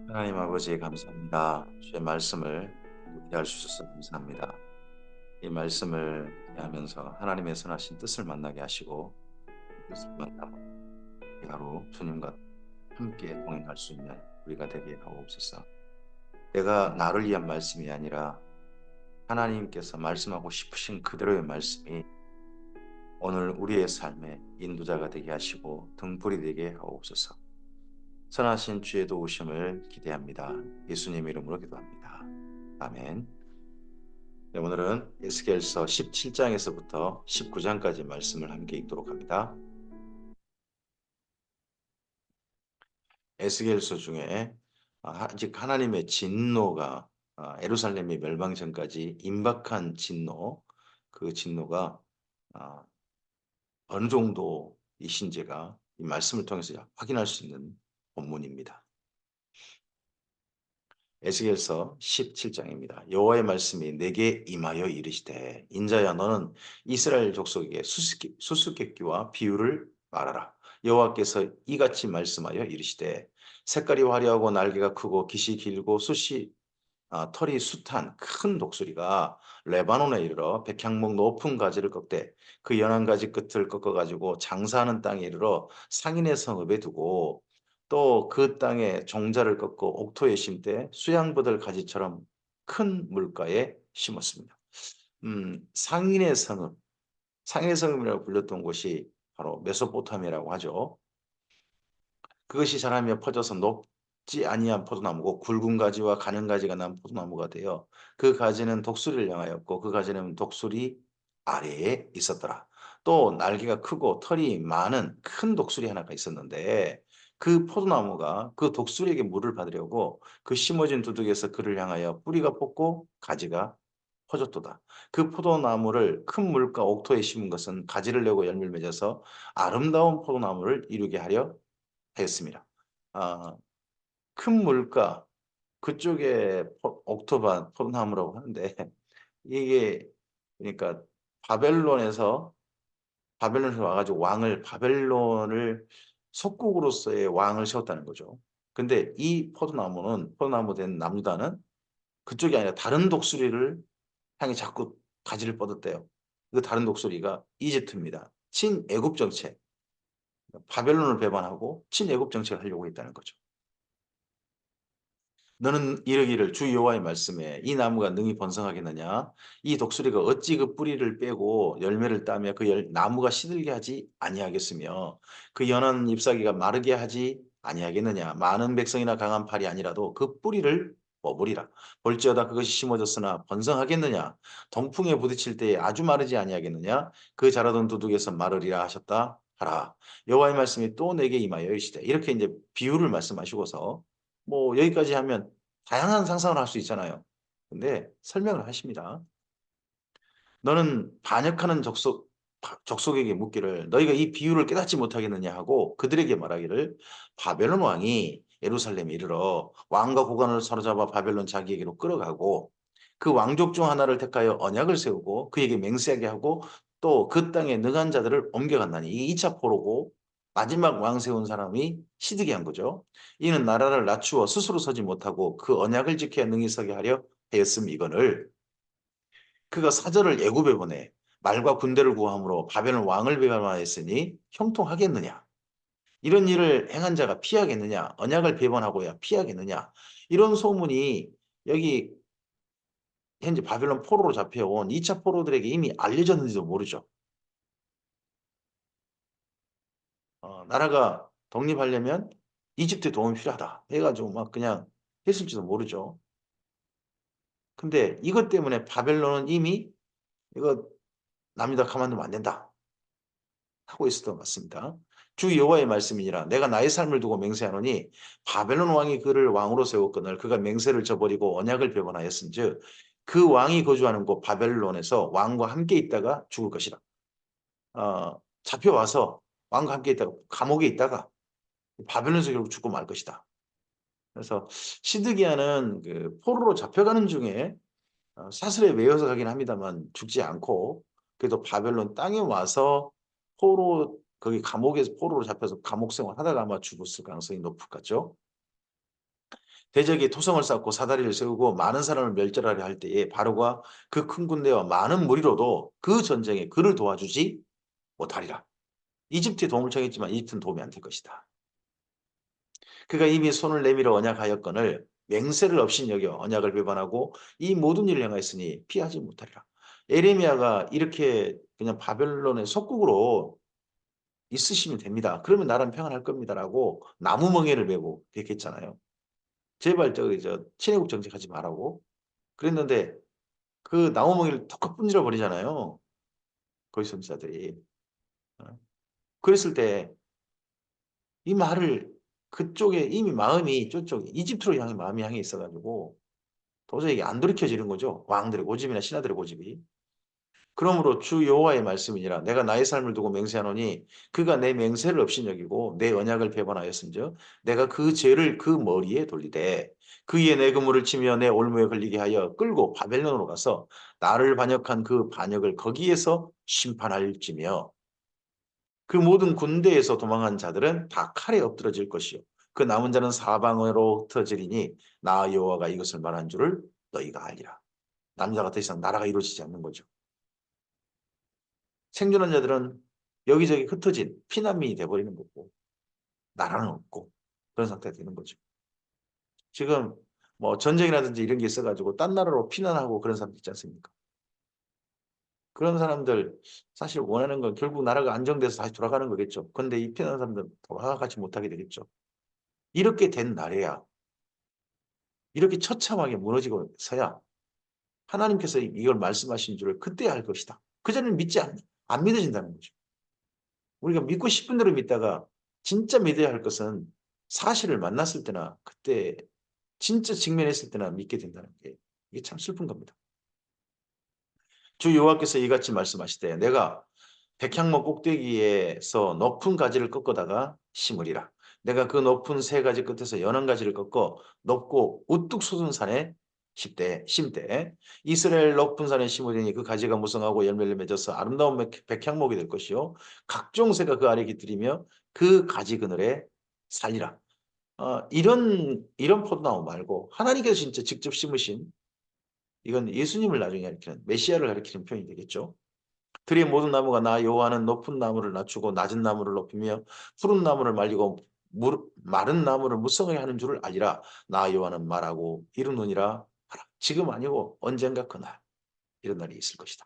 하나님 아버지 감사합니다. 주의 말씀을 이해할 수 있어서 감사합니다. 이 말씀을 이해하면서 하나님의 선하신 뜻을 만나게 하시고 그 뜻을 만나면 이 하루 주님과 함께 동행할 수 있는 우리가 되게 하옵소서. 내가 나를 위한 말씀이 아니라 하나님께서 말씀하고 싶으신 그대로의 말씀이 오늘 우리의 삶의 인도자가 되게 하시고 등불이 되게 하옵소서. 선하신 주의 도우심을 기대합니다. 예수님 이름으로 기도합니다. 아멘. 네, 오늘은 에스겔서 17장에서부터 19장까지 말씀을 함께 읽도록 합니다. 에스겔서 중에 아직 하나님의 진노가 예루살렘이 멸망 전까지 임박한 진노, 그 진노가 아, 어느 정도이신지가 이 말씀을 통해서 확인할 수 있는 본문입니다. 에스겔서 17장입니다. 여호와의 말씀이 내게 임하여 이르시되 인자야 너는 이스라엘 족속에게 수수께끼와 비유를 말하라. 여호와께서 이같이 말씀하여 이르시되 색깔이 화려하고 날개가 크고 깃이 길고 털이 숱한 큰 독수리가 레바논에 이르러 백향목 높은 가지를 꺾되 그 연한 가지 끝을 꺾어가지고 장사하는 땅에 이르러 상인의 성읍에 두고 또 그 땅에 종자를 꺾고 옥토에 심되 수양버들 가지처럼 큰 물가에 심었습니다. 상인의 성읍이라고 불렸던 곳이 바로 메소포타미아라고 하죠. 그것이 자라며 퍼져서 높지 아니한 포도나무고 굵은 가지와 가는 가지가 난 포도나무가 되어 그 가지는 독수리를 향하였고 그 가지는 독수리 아래에 있었더라. 또 날개가 크고 털이 많은 큰 독수리 하나가 있었는데 그 포도나무가 그 독수리에게 물을 받으려고 그 심어진 두둑에서 그를 향하여 뿌리가 뽑고 가지가 퍼졌도다. 그 포도나무를 큰 물가 옥토에 심은 것은 가지를 내고 열매를 맺어서 아름다운 포도나무를 이루게 하려 하였습니다. 아, 큰 물가 그쪽에 옥토반 포도나무라고 하는데 이게 그러니까 바벨론에서 바벨론에서 와가지고 바벨론을 속국으로서의 왕을 세웠다는 거죠. 근데 이 포도나무 된 나무다는 그쪽이 아니라 다른 독수리를 향해 자꾸 가지를 뻗었대요. 그 다른 독수리가 이집트입니다. 친애국 정책, 바벨론을 배반하고 친애국 정책을 하려고 했다는 거죠. 너는 이르기를 주 여호와의 말씀에 이 나무가 능히 번성하겠느냐? 이 독수리가 어찌 그 뿌리를 빼고 열매를 따며 나무가 시들게 하지 아니하겠으며 그 연한 잎사귀가 마르게 하지 아니하겠느냐? 많은 백성이나 강한 팔이 아니라도 그 뿌리를 뽑으리라. 볼지어다 그것이 심어졌으나 번성하겠느냐? 동풍에 부딪힐 때에 아주 마르지 아니하겠느냐? 그 자라던 두둑에서 마르리라 하셨다 하라. 여호와의 말씀이 또 내게 임하여 이르시되 이렇게 이제 비유를 말씀하시고서 뭐 여기까지 하면 다양한 상상을 할 수 있잖아요. 근데 설명을 하십니다. 너는 반역하는 족속에게 묻기를 너희가 이 비유를 깨닫지 못하겠느냐 하고 그들에게 말하기를 바벨론 왕이 예루살렘에 이르러 왕과 고관을 사로잡아 바벨론 자기에게로 끌어가고 그 왕족 중 하나를 택하여 언약을 세우고 그에게 맹세하게 하고 또 그 땅에 능한 자들을 옮겨간다니 이 2차 포로고 마지막 왕 세운 사람이 시드게 한 거죠. 이는 나라를 낮추어 스스로 서지 못하고 그 언약을 지켜야 능히 서게 하려 하였음 이거늘 그가 사절을 애굽에 보내 말과 군대를 구함으로 바벨론 왕을 배반하였으니 형통하겠느냐? 이런 일을 행한 자가 피하겠느냐? 언약을 배반하고야 피하겠느냐? 이런 소문이 여기 현재 바벨론 포로로 잡혀온 2차 포로들에게 이미 알려졌는지도 모르죠. 나라가 독립하려면 이집트의 도움이 필요하다 해가지고 막 그냥 했을지도 모르죠. 근데 이것 때문에 바벨론은 이미 이거 남이다 가만두면 안 된다 하고 있었던 것 같습니다. 주 여호와의 말씀이니라 내가 나의 삶을 두고 맹세하노니 바벨론 왕이 그를 왕으로 세웠거늘 그가 맹세를 저버리고 언약을 배반하였은즉 그 왕이 거주하는 곳 바벨론에서 왕과 함께 있다가 죽을 것이라. 잡혀와서 왕과 함께 있다가 감옥에 있다가 바벨론에서 결국 죽고 말 것이다. 그래서 시드기야는 그 포로로 잡혀가는 중에 사슬에 매여서 가긴 합니다만 죽지 않고 그래도 바벨론 땅에 와서 포로 거기 감옥에서 포로로 잡혀서 감옥 생활하다가 아마 죽었을 가능성이 높을 것 같죠. 대적이 토성을 쌓고 사다리를 세우고 많은 사람을 멸절하려 할 때에 바로가 그 큰 군대와 많은 무리로도 그 전쟁에 그를 도와주지 못하리라. 이집트에 도움을 청했지만 이집트는 도움이 안 될 것이다. 그가 이미 손을 내밀어 언약하였거늘 맹세를 없인 여겨 언약을 배반하고 이 모든 일을 행하였으니 피하지 못하리라. 에레미야가 이렇게 그냥 바벨론의 속국으로 있으시면 됩니다. 그러면 나라는 평안할 겁니다라고 나무 멍에를 메고 얘기했잖아요. 제발 저 친애국 정책하지 말라고 그랬는데 그 나무 멍에를 톡 분질러 버리잖아요. 거짓 선지자들이. 어. 그랬을 때 이 말을 그쪽에 이미 마음이 저쪽 이집트로 향해 마음이 향해 있어 가지고 도저히 이게 안 돌이켜지는 거죠. 왕들의 고집이나 신하들의 고집이. 그러므로 주 여호와의 말씀이니라 내가 나의 삶을 두고 맹세하노니 그가 내 맹세를 없인 여기고 내 언약을 배반하였은즉 내가 그 죄를 그 머리에 돌리되 그의 내 그물을 치며 내 올무에 걸리게 하여 끌고 바벨론으로 가서 나를 반역한 그 반역을 거기에서 심판할지며 그 모든 군대에서 도망한 자들은 다 칼에 엎드러질 것이요 그 남은 자는 사방으로 흩어지리니 나 여호와가 이것을 말한 줄을 너희가 알리라. 남자가 더 이상 나라가 이루어지지 않는 거죠. 생존한 자들은 여기저기 흩어진 피난민이 돼버리는 거고 나라는 없고 그런 상태가 되는 거죠. 지금 뭐 전쟁이라든지 이런 게 있어가지고 딴 나라로 피난하고 그런 사람들 있지 않습니까? 그런 사람들 사실 원하는 건 결국 나라가 안정돼서 다시 돌아가는 거겠죠. 근데 이 피난한 사람들은 돌아가지 못하게 되겠죠. 이렇게 된 날에야 이렇게 처참하게 무너지고 서야 하나님께서 이걸 말씀하신 줄을 그때 알 것이다. 그전에는 안 믿어진다는 거죠. 우리가 믿고 싶은 대로 믿다가 진짜 믿어야 할 것은 사실을 만났을 때나 그때 진짜 직면했을 때나 믿게 된다는 게 이게 참 슬픈 겁니다. 주 여호와께서 이같이 말씀하시되 내가 백향목 꼭대기에서 높은 가지를 꺾어다가 심으리라. 내가 그 높은 세 가지 끝에서 연한 가지를 꺾어 높고 우뚝 솟은 산에 심되 이스라엘 높은 산에 심으리니 그 가지가 무성하고 열매를 맺어서 아름다운 백향목이 될 것이요 각종 새가 그 아래 깃들이며 그 가지 그늘에 살리라. 이런 포도나무 말고 하나님께서 진짜 직접 심으신 이건 예수님을 나중에 가리키는 메시아를 가리키는 표현이 되겠죠. 들의 모든 나무가 나 여호와는 높은 나무를 낮추고 낮은 나무를 높이며 푸른 나무를 말리고 마른 나무를 무성하게 하는 줄을 알리라. 나 여호와는 말하고 이루느니라 하라. 지금 아니고 언젠가 그날 이런 날이 있을 것이다.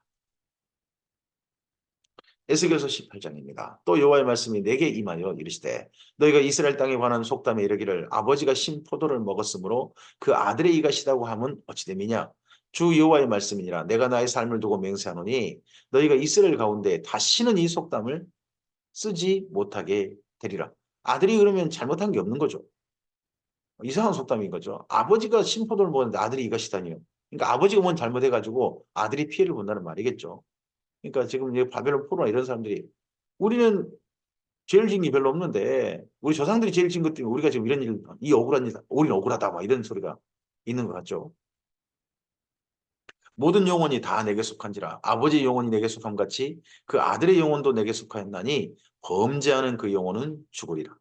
에스겔서 18장입니다. 또 여호와의 말씀이 내게 임하여 이르시되 너희가 이스라엘 땅에 관한 속담에 이르기를 아버지가 신 포도를 먹었으므로 그 아들의 이가 시다고 함은 어찌 됨이냐. 주 여호와의 말씀이니라 내가 나의 삶을 두고 맹세하노니 너희가 이스라엘 가운데 다시는 이 속담을 쓰지 못하게 되리라. 아들이 그러면 잘못한 게 없는 거죠. 이상한 속담인 거죠. 아버지가 신 포도를 먹었는데 아들이 이가 시다니요. 그러니까 아버지가 뭔 잘못해가지고 아들이 피해를 본다는 말이겠죠. 그러니까 지금 바벨론 포로나 이런 사람들이 우리는 죄를 지은 게 별로 없는데 우리 조상들이 죄를 지은 것 때문에 우리가 지금 이런 일, 이 억울한 일, 우리는 억울하다 막 이런 소리가 있는 것 같죠. 모든 영혼이 다 내게 속한지라 아버지의 영혼이 내게 속함 같이 그 아들의 영혼도 내게 속하였나니 범죄하는 그 영혼은 죽으리라.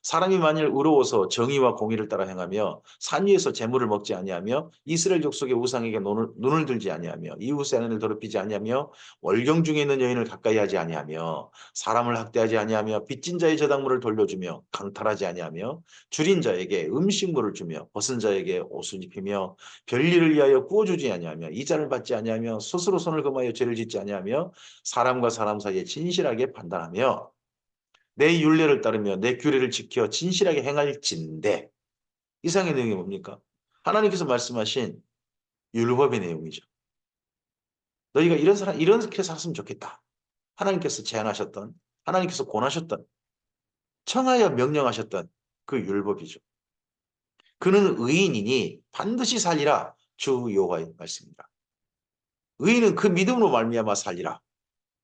사람이 만일 의로워서 정의와 공의를 따라 행하며 산 위에서 재물을 먹지 아니하며 이스라엘 족속의 우상에게 눈을 들지 아니하며 이웃의 아내를 더럽히지 아니하며 월경 중에 있는 여인을 가까이 하지 아니하며 사람을 학대하지 아니하며 빚진 자의 저당물을 돌려주며 강탈하지 아니하며 줄인 자에게 음식물을 주며 벗은 자에게 옷을 입히며 별일을 위하여 구워주지 아니하며 이자를 받지 아니하며 스스로 손을 금하여 죄를 짓지 아니하며 사람과 사람 사이에 진실하게 판단하며 내 율례를 따르며 내 규례를 지켜 진실하게 행할진대. 이상의 내용이 뭡니까? 하나님께서 말씀하신 율법의 내용이죠. 너희가 이렇게 살았으면 좋겠다. 하나님께서 제안하셨던, 하나님께서 권하셨던, 청하여 명령하셨던 그 율법이죠. 그는 의인이니 반드시 살리라. 주 여호와의 말씀입니다. 의인은 그 믿음으로 말미암아 살리라.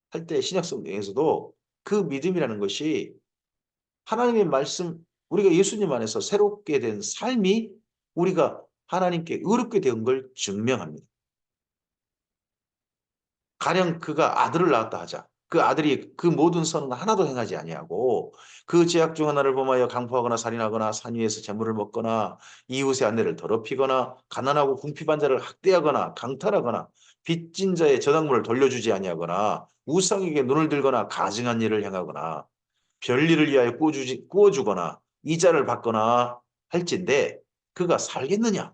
할 때 신약 성경에서도 그 믿음이라는 것이 하나님의 말씀, 우리가 예수님 안에서 새롭게 된 삶이 우리가 하나님께 의롭게 된 걸 증명합니다. 가령 그가 아들을 낳았다 하자. 그 아들이 그 모든 선은 하나도 행하지 아니하고 그 죄악 중 하나를 범하여 강포하거나 살인하거나 산 위에서 재물을 먹거나 이웃의 아내를 더럽히거나 가난하고 궁핍한 자를 학대하거나 강탈하거나 빚진 자의 저당물을 돌려주지 아니하거나 우상에게 눈을 들거나 가증한 일을 행하거나 별일을 위하여 꾸어주거나 이자를 받거나 할진대 그가 살겠느냐?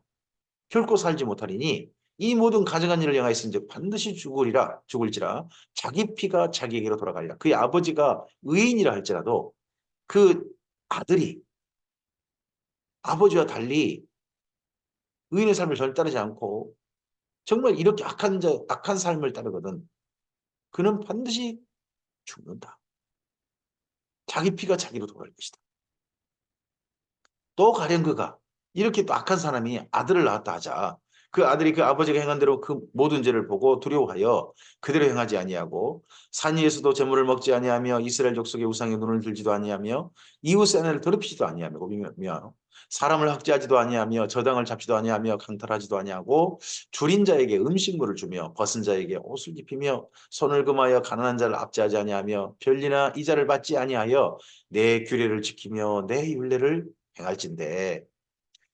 결코 살지 못하리니 이 모든 가증한 일을 행하였은즉 반드시 죽을지라 자기 피가 자기에게로 돌아가리라. 그의 아버지가 의인이라 할지라도 그 아들이 아버지와 달리 의인의 삶을 절 따르지 않고 정말 이렇게 악한 삶을 따르거든 그는 반드시 죽는다. 자기 피가 자기로 돌아갈 것이다. 또 가령 그가 이렇게 또 악한 사람이 아들을 낳았다 하자. 그 아들이 그 아버지가 행한 대로 그 모든 죄를 보고 두려워하여 그대로 행하지 아니하고 산 위에서도 재물을 먹지 아니하며 이스라엘 족속의 우상에 눈을 들지도 아니하며 이웃의 아내를 더럽히지도 아니하며 사람을 학대하지도 아니하며 저당을 잡지도 아니하며 강탈하지도 아니하고 줄인 자에게 음식물을 주며 벗은 자에게 옷을 입히며 손을 금하여 가난한 자를 압제하지 아니하며 별리나 이자를 받지 아니하여 내 규례를 지키며 내 율례를 행할진대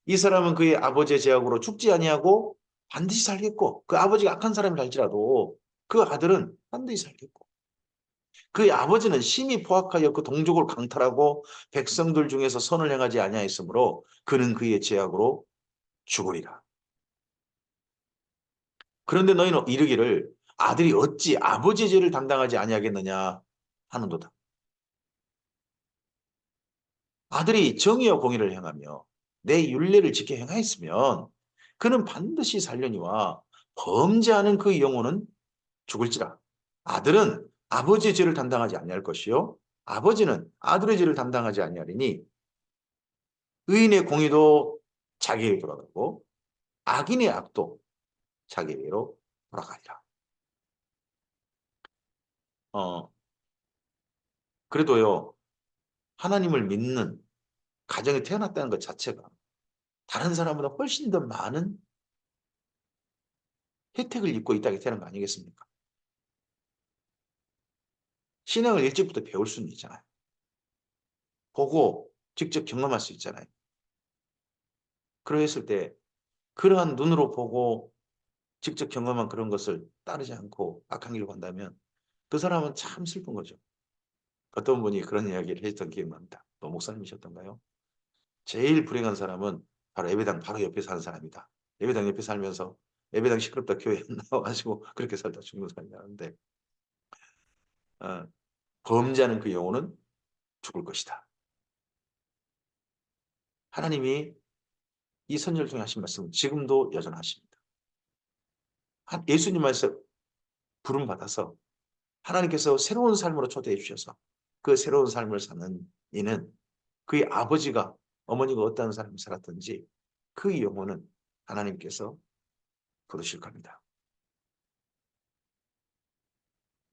이 사람은 그의 아버지의 죄악으로 죽지 아니하고 반드시 살겠고 그 아버지가 악한 사람이라 할지라도 그 아들은 반드시 살겠고 그의 아버지는 심히 포악하여 그 동족을 강탈하고 백성들 중에서 선을 행하지 아니하였으므로 그는 그의 죄악으로 죽으리라. 그런데 너희는 이르기를 아들이 어찌 아버지의 죄를 담당하지 아니하겠느냐 하는도다. 아들이 정의와 공의를 행하며 내 율례를 지켜 행하였으면 그는 반드시 살려니와 범죄하는 그 영혼은 죽을지라. 아들은 아버지의 죄를 담당하지 아니할 것이요 아버지는 아들의 죄를 담당하지 아니하리니 의인의 공의도 자기에게 돌아가고 악인의 악도 자기에게로 돌아가리라. 어, 그래도요 하나님을 믿는 가정에 태어났다는 것 자체가 다른 사람보다 훨씬 더 많은 혜택을 입고 이 땅에 태어난 거 아니겠습니까? 신앙을 일찍부터 배울 수는 있잖아요. 보고 직접 경험할 수 있잖아요. 그러했을 때 그러한 눈으로 보고 직접 경험한 그런 것을 따르지 않고 악한 길로 간다면 그 사람은 참 슬픈 거죠. 어떤 분이 그런 이야기를 했던 기억이 납니다. 또 목사님이셨던가요? 제일 불행한 사람은 바로 예배당 바로 옆에 사는 사람이다. 예배당 옆에 살면서 예배당 시끄럽다 교회 안 나와가지고 그렇게 살다 죽는 사람이라는데 어, 범죄하는 그 영혼은 죽을 것이다. 하나님이 이 선지자를 통해 하신 말씀은 지금도 여전하십니다. 예수님께서 부름 받아서 하나님께서 새로운 삶으로 초대해 주셔서 그 새로운 삶을 사는 이는 그의 아버지가 어머니가 어떤 삶을 살았든지 그 영혼은 하나님께서 부르실 겁니다.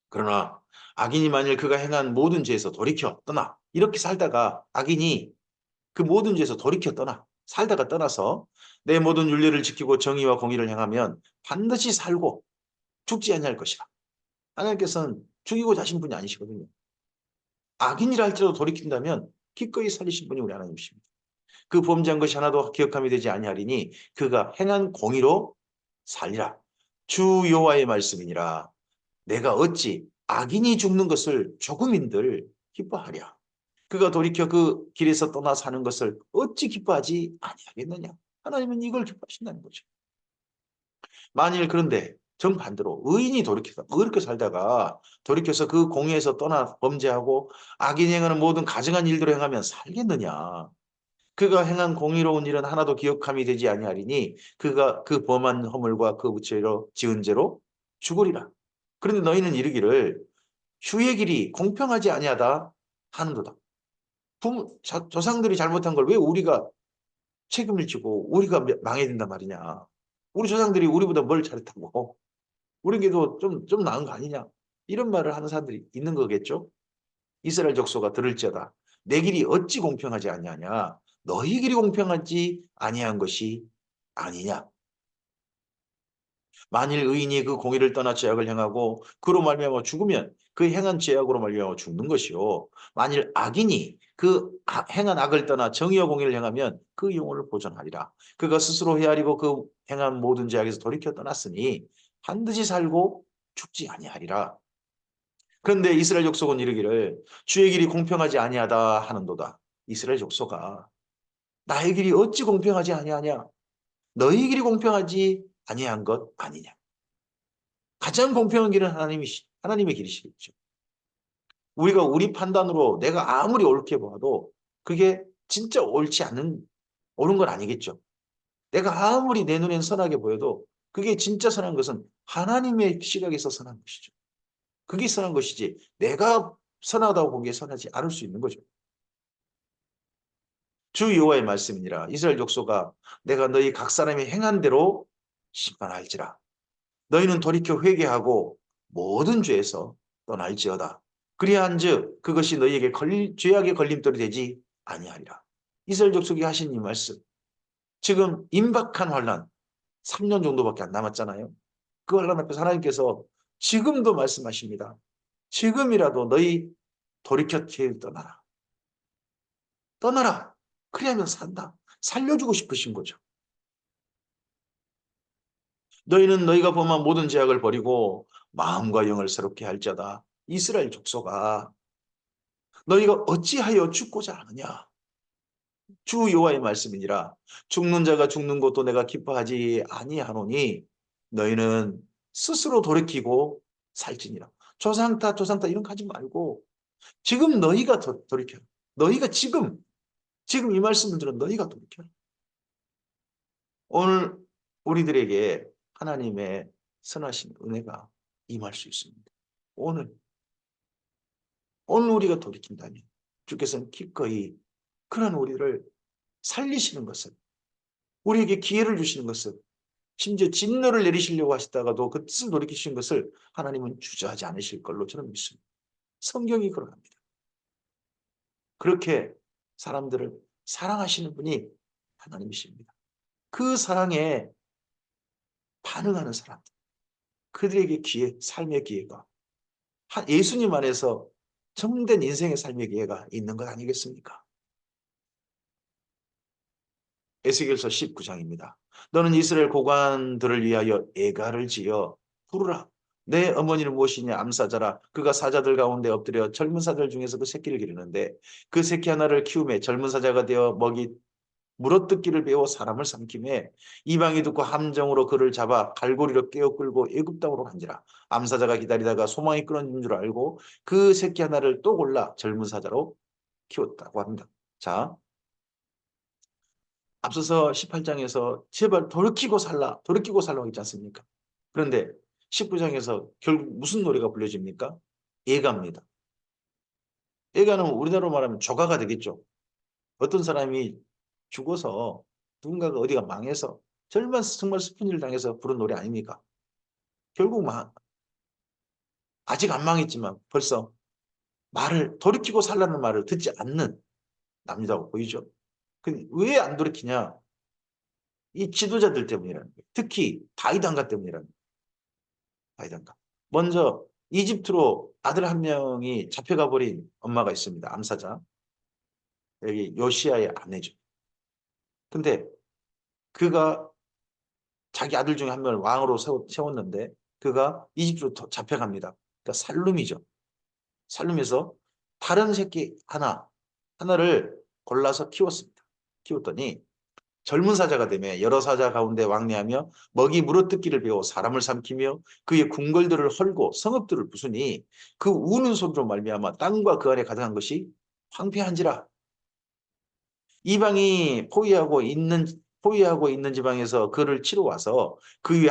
그러나 악인이 만일 그가 행한 모든 죄에서 돌이켜 떠나 이렇게 살다가 악인이 그 모든 죄에서 돌이켜 떠나 살다가 떠나서 내 모든 윤례를 지키고 정의와 공의를 행하면 반드시 살고 죽지 아니할 것이라. 하나님께서는 죽이고자 하신 분이 아니시거든요. 악인이라 할지라도 돌이킨다면 기꺼이 살리신 분이 우리 하나님이십니다. 그 범죄한 것이 하나도 기억함이 되지 아니하리니 그가 행한 공의로 살리라. 주 여호와의 말씀이니라. 내가 어찌 악인이 죽는 것을 조금인들 기뻐하랴. 그가 돌이켜 그 길에서 떠나 사는 것을 어찌 기뻐하지 아니하겠느냐. 하나님은 이걸 기뻐하신다는 거죠. 만일 그런데 정반대로 의인이 돌이켜서 그렇게 살다가 돌이켜서 그 공의에서 떠나 범죄하고 악인이 행하는 모든 가증한 일대로 행하면 살겠느냐. 그가 행한 공의로운 일은 하나도 기억함이 되지 아니하리니 그가 그 범한 허물과 그 죄로 지은 죄로 죽으리라. 그런데 너희는 이르기를 주의 길이 공평하지 아니하다 하는도다. 조상들이 잘못한 걸 왜 우리가 책임을 지고 우리가 망해야 된단 말이냐. 우리 조상들이 우리보다 뭘 잘했다고. 우리에게도 좀 나은 거 아니냐. 이런 말을 하는 사람들이 있는 거겠죠. 이스라엘 족속아 들을지어다. 내 길이 어찌 공평하지 아니하냐. 너희 길이 공평하지 아니한 것이 아니냐. 만일 의인이 그 공의를 떠나 죄악을 행하고 그로 말미암아 죽으면 그 행한 죄악으로 말미암아 죽는 것이요. 만일 악인이 그 행한 악을 떠나 정의와 공의를 행하면 그 영혼을 보존하리라. 그가 스스로 헤아리고 그 행한 모든 죄악에서 돌이켜 떠났으니 반드시 살고 죽지 아니하리라. 그런데 이스라엘 족속은 이르기를 주의 길이 공평하지 아니하다 하는도다. 이스라엘 족속아, 나의 길이 어찌 공평하지 아니하냐? 너희 길이 공평하지 아니한 것 아니냐? 가장 공평한 길은 하나님의 길이시겠죠. 우리가 우리 판단으로 내가 아무리 옳게 보아도 그게 진짜 옳지 않는, 옳은 건 아니겠죠. 내가 아무리 내 눈엔 선하게 보여도 그게 진짜 선한 것은 하나님의 시각에서 선한 것이죠. 그게 선한 것이지 내가 선하다고 보기에 선하지 않을 수 있는 거죠. 주 여호와의 말씀이니라. 이스라엘 족속아, 내가 너희 각 사람이 행한 대로 심판할지라. 너희는 돌이켜 회개하고 모든 죄에서 떠날지어다. 그리한즉 그것이 너희에게 죄악의 걸림돌이 되지 아니하리라. 이스라엘 족속이 하신 이 말씀. 지금 임박한 환란 3년 정도밖에 안 남았잖아요. 그 환란 앞에서 하나님께서 지금도 말씀하십니다. 지금이라도 너희 돌이켜 죄를 떠나라. 떠나라. 그래야면 산다. 살려주고 싶으신 거죠. 너희는 너희가 범한 모든 죄악을 버리고 마음과 영을 새롭게 할지어다. 이스라엘 족속아, 너희가 어찌하여 죽고자 하느냐? 주 여호와의 말씀이니라. 죽는 자가 죽는 것도 내가 기뻐하지 아니하노니 너희는 스스로 돌이키고 살지니라. 조상타 이런 거 하지 말고 지금 너희가 돌이켜. 너희가 지금 이 말씀을 들은 너희가 돌이켜. 오늘 우리들에게 하나님의 선하신 은혜가 임할 수 있습니다. 오늘 우리가 돌이킨다면 주께서는 기꺼이 그런 우리를 살리시는 것을, 우리에게 기회를 주시는 것을, 심지어 진노를 내리시려고 하시다가도 그 뜻을 돌이키시는 것을 하나님은 주저하지 않으실 걸로 저는 믿습니다. 성경이 그러합니다. 그렇게 사람들을 사랑하시는 분이 하나님이십니다. 그 사랑에 반응하는 사람들, 그들에게 삶의 기회가 예수님 안에서 정된 인생의 삶의 기회가 있는 것 아니겠습니까? 에스겔서 19장입니다. 너는 이스라엘 고관들을 위하여 애가를 지어 부르라. 내 어머니는 무엇이냐? 암사자라. 그가 사자들 가운데 엎드려 젊은 사자들 중에서 그 새끼를 기르는데 그 새끼 하나를 키우매 젊은 사자가 되어 물어뜯기를 배워 사람을 삼키매 이방이 듣고 함정으로 그를 잡아 갈고리로 깨어 끌고 애굽 땅으로 간지라. 암사자가 기다리다가 소망이 끊어진 줄 알고 그 새끼 하나를 또 골라 젊은 사자로 키웠다고 합니다. 자, 앞서서 18장에서 제발 돌이키고 살라 있지 않습니까? 그런데 19장에서 결국 무슨 노래가 불려집니까? 애가입니다. 애가는 우리나라로 말하면 조가가 되겠죠. 어떤 사람이 죽어서 누군가가 어디가 망해서 정말 슬픈 일을 당해서 부른 노래 아닙니까? 결국 아직 안 망했지만 벌써 돌이키고 살라는 말을 듣지 않는 남자고 보이죠. 왜 안 돌이키냐? 이 지도자들 때문이라는 거예요. 특히 다윗 왕가 때문이라는 거예요. 다윗왕가. 먼저 이집트로 아들 한 명이 잡혀가 버린 엄마가 있습니다. 암사자. 여기 요시아의 아내죠. 근데 그가 자기 아들 중에 한 명을 왕으로 세웠는데 그가 이집트로 잡혀갑니다. 그러니까 살룸이죠. 살룸에서 다른 새끼 하나를 골라서 키웠습니다. 키웠더니 젊은 사자가 되며 여러 사자 가운데 왕래하며 먹이 물어뜯기를 배워 사람을 삼키며 그의 궁궐들을 헐고 성읍들을 부수니 그 우는 소리로 말미암아 땅과 그 안에 가득한 것이 황폐한지라. 이방이 포위하고 있는 지방에서 그를 치러 와서 그 위에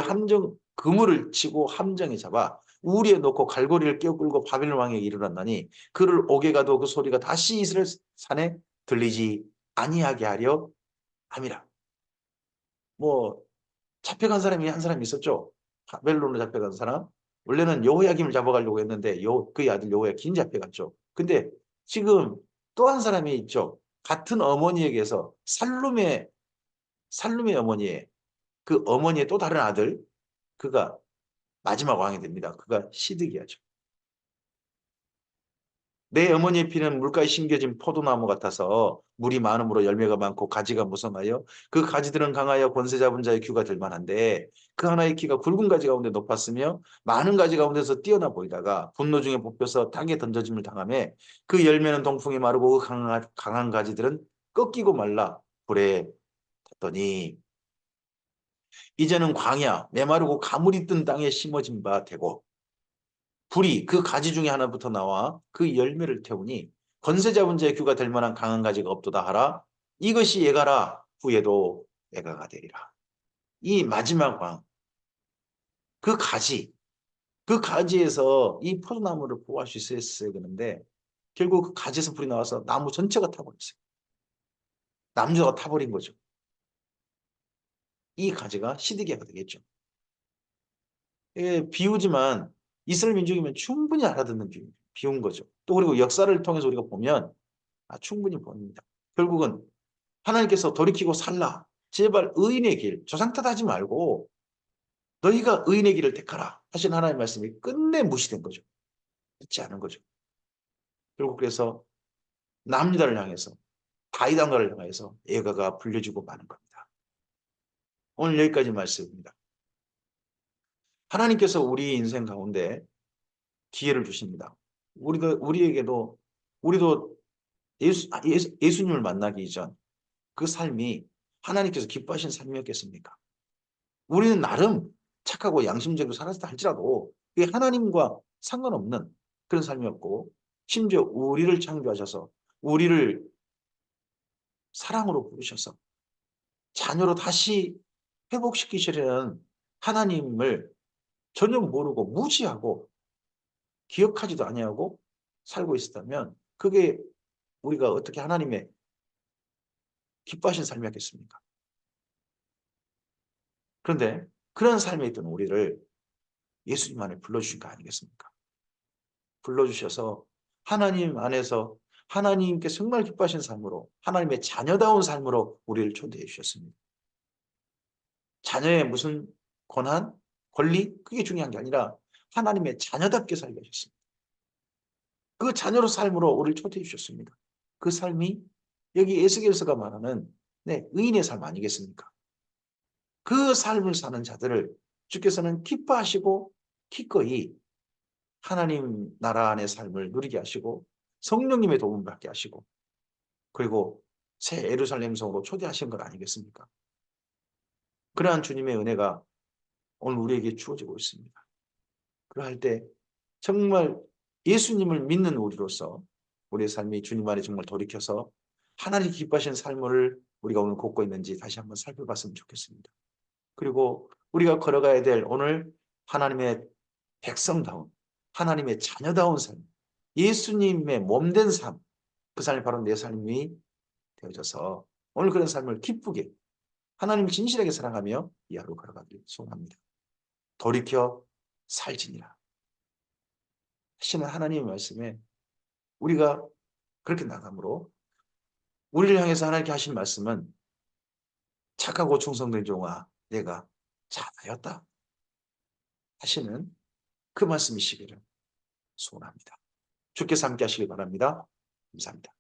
그물을 치고 함정에 잡아 우리에 놓고 갈고리를 끼어 끌고 바벨론 왕에게 이르렀나니 그를 오게 가도 그 소리가 다시 이스라엘 산에 들리지 아니하게 하려 함이라. 뭐 잡혀간 사람이 한 사람 있었죠. 바벨론으로 잡혀간 사람. 원래는 여호야김을 잡아가려고 했는데 그의 아들 여호야긴 잡혀갔죠. 근데 지금 또 한 사람이 있죠. 같은 어머니에게서 살룸의 어머니의 그 어머니의 또 다른 아들 그가 마지막 왕이 됩니다. 그가 시드기야죠. 내 어머니의 피는 물가에 심겨진 포도나무 같아서 물이 많음으로 열매가 많고 가지가 무성하여 그 가지들은 강하여 권세 잡은 자의 귀가 될 만한데 그 하나의 키가 굵은 가지 가운데 높았으며 많은 가지 가운데서 뛰어나 보이다가 분노 중에 뽑혀서 땅에 던져짐을 당하며 그 열매는 동풍이 마르고 그 강한 가지들은 꺾이고 말라 불에 탔더니 이제는 광야 메마르고 가물이 뜬 땅에 심어진 바 되고 불이 그 가지 중에 하나부터 나와 그 열매를 태우니 건세 잡은 자의 규가 될 만한 강한 가지가 없도다 하라. 이것이 예가라. 후에도 예가가 되리라. 이 마지막 왕, 그 가지, 그 가지에서 이 포도나무를 보호할 수 있었어야 되는데 결국 그 가지에서 불이 나와서 나무 전체가 타버렸어요. 남주가 타버린 거죠. 이 가지가 시드기야가 되겠죠. 예, 비유지만 이스라엘 민족이면 충분히 알아듣는 비유인 거죠. 또 그리고 역사를 통해서 우리가 보면 충분히 보입니다. 결국은 하나님께서 돌이키고 살라. 제발 의인의 길, 조상 탓하지 말고 너희가 의인의 길을 택하라 하신 하나님의 말씀이 끝내 무시된 거죠. 듣지 않은 거죠. 결국 그래서 남유다를 향해서 다윗 왕가를 향해서 예가가 불려지고 마는 겁니다. 오늘 여기까지 말씀입니다. 하나님께서 우리 인생 가운데 기회를 주십니다. 우리에게도 우리도 예수님을 만나기 이전 그 삶이 하나님께서 기뻐하신 삶이었겠습니까? 우리는 나름 착하고 양심적으로 살았다 할지라도 그게 하나님과 상관없는 그런 삶이었고 심지어 우리를 창조하셔서 우리를 사랑으로 부르셔서 자녀로 다시 회복시키시려는 하나님을 전혀 모르고 무지하고 기억하지도 아니하고 살고 있었다면 그게 우리가 어떻게 하나님의 기뻐하신 삶이었겠습니까? 그런데 그런 삶에 있던 우리를 예수님 안에 불러주신 거 아니겠습니까? 불러주셔서 하나님 안에서 하나님께 정말 기뻐하신 삶으로 하나님의 자녀다운 삶으로 우리를 초대해 주셨습니다. 자녀의 무슨 권한, 권리 그게 중요한 게 아니라 하나님의 자녀답게 살게 하셨습니다. 그 자녀로 삶으로 우리를 초대해 주셨습니다. 그 삶이 여기 에스겔서가 말하는 의인의 삶 아니겠습니까? 그 삶을 사는 자들을 주께서는 기뻐하시고 기꺼이 하나님 나라 안의 삶을 누리게 하시고 성령님의 도움을 받게 하시고 그리고 새 예루살렘 성으로 초대하신 것 아니겠습니까? 그러한 주님의 은혜가 오늘 우리에게 주어지고 있습니다. 그러할 때 정말 예수님을 믿는 우리로서 우리의 삶이 주님 안에 정말 돌이켜서 하나님 기뻐하시는 삶을 우리가 오늘 걷고 있는지 다시 한번 살펴봤으면 좋겠습니다. 그리고 우리가 걸어가야 될 오늘 하나님의 백성다운 하나님의 자녀다운 삶, 예수님의 몸된 삶, 그 삶이 바로 내 삶이 되어져서 오늘 그런 삶을 기쁘게 하나님을 진실하게 사랑하며 이 하루 걸어가길 소원합니다. 돌이켜 살지니라 하시는 하나님의 말씀에 우리가 그렇게 나감으로 우리를 향해서 하나님께 하신 말씀은 착하고 충성된 종아 내가 잘하였다 하시는 그 말씀이시기를 소원합니다. 주께서 함께 하시길 바랍니다. 감사합니다.